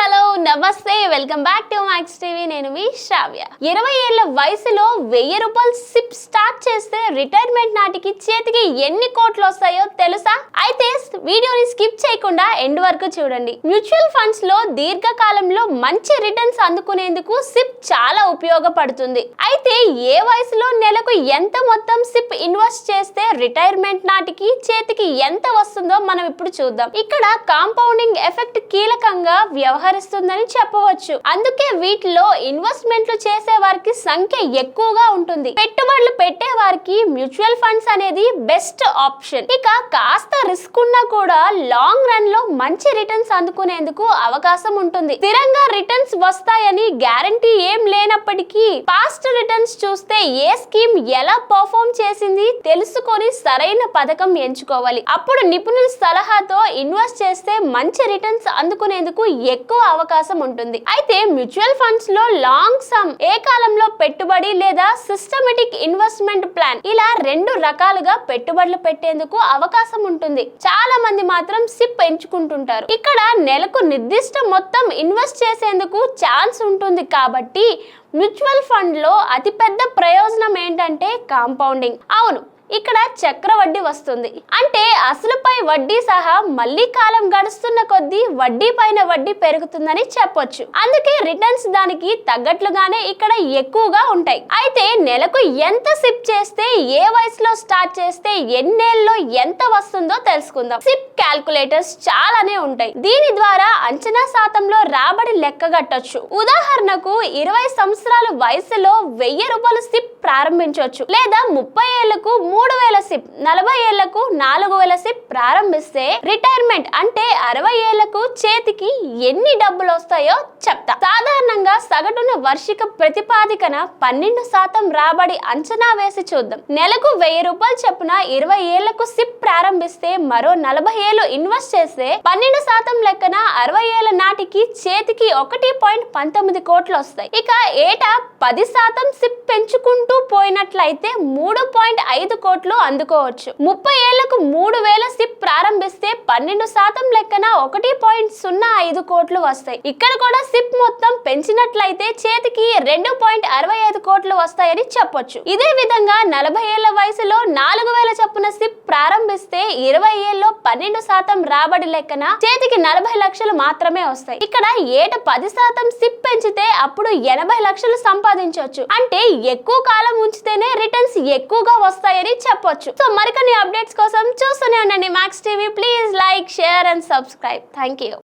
Hello నమస్తే welcome back to max TV. నేను మీ శ్రావ్య. 20 ఏళ్ల వయసులో 1000 రూపాయలు సిప్ స్టార్ట్ చేస్తే రిటైర్మెంట్ నాటికి చేతికి ఎన్ని కోట్లు వస్తాయో తెలుసా? అయితే వీడియోని స్కిప్ చేయకుండా ఎండ్ వరకు చూడండి. మ్యూచువల్ ఫండ్స్ లో దీర్ఘకాలంలో మంచి రిటర్న్స్ అందుకునేందుకు సిప్ చాలా ఉపయోగపడుతుంది. అయితే ఏ వయసులో నెలకు ఎంత మొత్తం సిప్ ఇన్వెస్ట్ చేస్తే రిటైర్మెంట్ నాటికి చేతికి ఎంత వస్తుందో మనం ఇప్పుడు చూద్దాం. ఇక్కడ కాంపౌండింగ్ ఎఫెక్ట్ కీలకంగా వ్యవహరిస్తుందని చెప్పవచ్చు. అందుకే వీటిలో ఇన్వెస్ట్మెంట్లు చేసే వారికి సంఖ్య ఎక్కువగా ఉంటుంది. పెట్టుబడులు పెట్టే వారికి మ్యూచువల్ ఫండ్స్ అనేది బెస్ట్ ఆప్షన్. ఇక కాస్త రిస్క్ ఉన్నా కూడా లాంగ్ రన్ లో మంచి రిటర్న్స్ అందుకునేందుకు అవకాశం ఉంటుంది. స్థిరంగా రిటర్న్స్ వస్తాయని గ్యారంటీ ఏం లేనప్పటికీ పాస్ట్ రిటర్న్స్ చూస్తే ఏ స్కీమ్ ఎలా పర్ఫార్మ్ చేసింది తెలుసుకొని సరైన పథకం ఎంచుకోవాలి. అప్పుడు నిపుణుల సలహాతో ఇన్వెస్ట్ చేస్తే మంచి రిటర్న్స్ అందుకునేందుకు ఎక్కువ అవకాశం ఉంటుంది. అయితే మ్యూచువల్ ఫండ్స్ లో లాంగ్ సమ్, ఏ కాలంలో పెట్టుబడి లేదా సిస్టమేటిక్ ఇన్వెస్ట్మెంట్ ప్లాన్, ఇలా 2 రకాలుగా పెట్టుబడులు పెట్టేందుకు అవకాశం ఉంటుంది. చాలా మంది మాత్రం సిప్ ఎంచుకుంటుంటారు. ఇక్కడ నెలకు నిర్దిష్ట మొత్తం ఇన్వెస్ట్ చేసేందుకు ఛాన్స్ ఉంటుంది. కాబట్టి మ్యూచువల్ ఫండ్ లో అతిపెద్ద ప్రయోజనం ఏంటంటే కాంపౌండింగ్. అవును, ఇక్కడ చక్రవడ్డీ వస్తుంది. అంటే అసలుపై వడ్డీ సహా మళ్ళీ కాలం గడుస్తున్న కొద్దీ వడ్డీ పైన వడ్డీ పెరుగుతుందని చెప్పొచ్చు. అందుకే రిటర్న్స్ దానికి తగ్గట్లుగానే ఇక్కడ ఎక్కువగా ఉంటాయి. అయితే నెలకు ఎంత సిప్ చేస్తే, ఏ వయసులో స్టార్ట్ చేస్తే ఎన్నేళ్ళలో ఎంత వస్తుందో తెలుసుకుందాం. సిప్ క్యాల్కులేటర్స్ చాలానే ఉంటాయి. దీని ద్వారా అంచనా శాతంలో రాబడి లెక్కగట్టొచ్చు. ఉదాహరణకు 20 సంవత్సరాల వయసులో 1000 రూపాయలు సిప్ ప్రారంభించవచ్చు. లేదా 30 ఏళ్లకు 3000 సిప్, 40 ఏళ్లకు 4000 సిప్ ప్రారంభిస్తే రిటైర్మెంట్ అంటే 60 ఏళ్లకు చేతికి ఎన్ని డబ్బులు వస్తాయో చెప్తా. సాధారణంగా సగటున వార్షిక ప్రతిపాదికన 12% రాబడి అంచనా వేసి చూద్దాం. నెలకు 1000 రూపాయలు చొప్పున 20 ఏళ్లకు సిప్ ప్రారంభిస్తే మరో 40 ఏళ్లు ఇన్వెస్ట్ చేస్తే 12% లెక్కన 60 ఏళ్ల నాటికి చేతికి 1.19 కోట్లు వస్తాయి. ఇక ఏటా 10% సిప్ పెంచుకుంటూ పోయినట్లయితే 3.5 కోట్లు అందుకోవచ్చు. 30 ఏళ్లకు 3000 సిప్ ప్రారంభిస్తే 12% లెక్కన 1.05 కోట్లు వస్తాయి. ఇక్కడ కూడా సిప్ మొత్తం పెంచినట్లయితే చేతికి 2.65 కోట్లు వస్తాయని చెప్పొచ్చు. ఇదే విధంగా 40 ఏళ్ల వయసులో 4000 చొప్పున సిప్ ప్రారంభిస్తే 20 ఏళ్లలో 12% రాబడి లెక్కన చేతికి 40 లక్షలు మాత్రమే వస్తాయి. ఇక్కడ ఏటా 10% సిప్ పెంచితే అప్పుడు 80 లక్షలు సంపాదించవచ్చు. అంటే ఎక్కువ కాలం ఉంచితేనే రిటర్న్స్ ఎక్కువగా వస్తాయని చెప్పొచ్చు. సో మరికొన్ని అప్డేట్స్ కోసం చూస్తూనే ఉండండి max TV. Please like, share and subscribe. Thank you.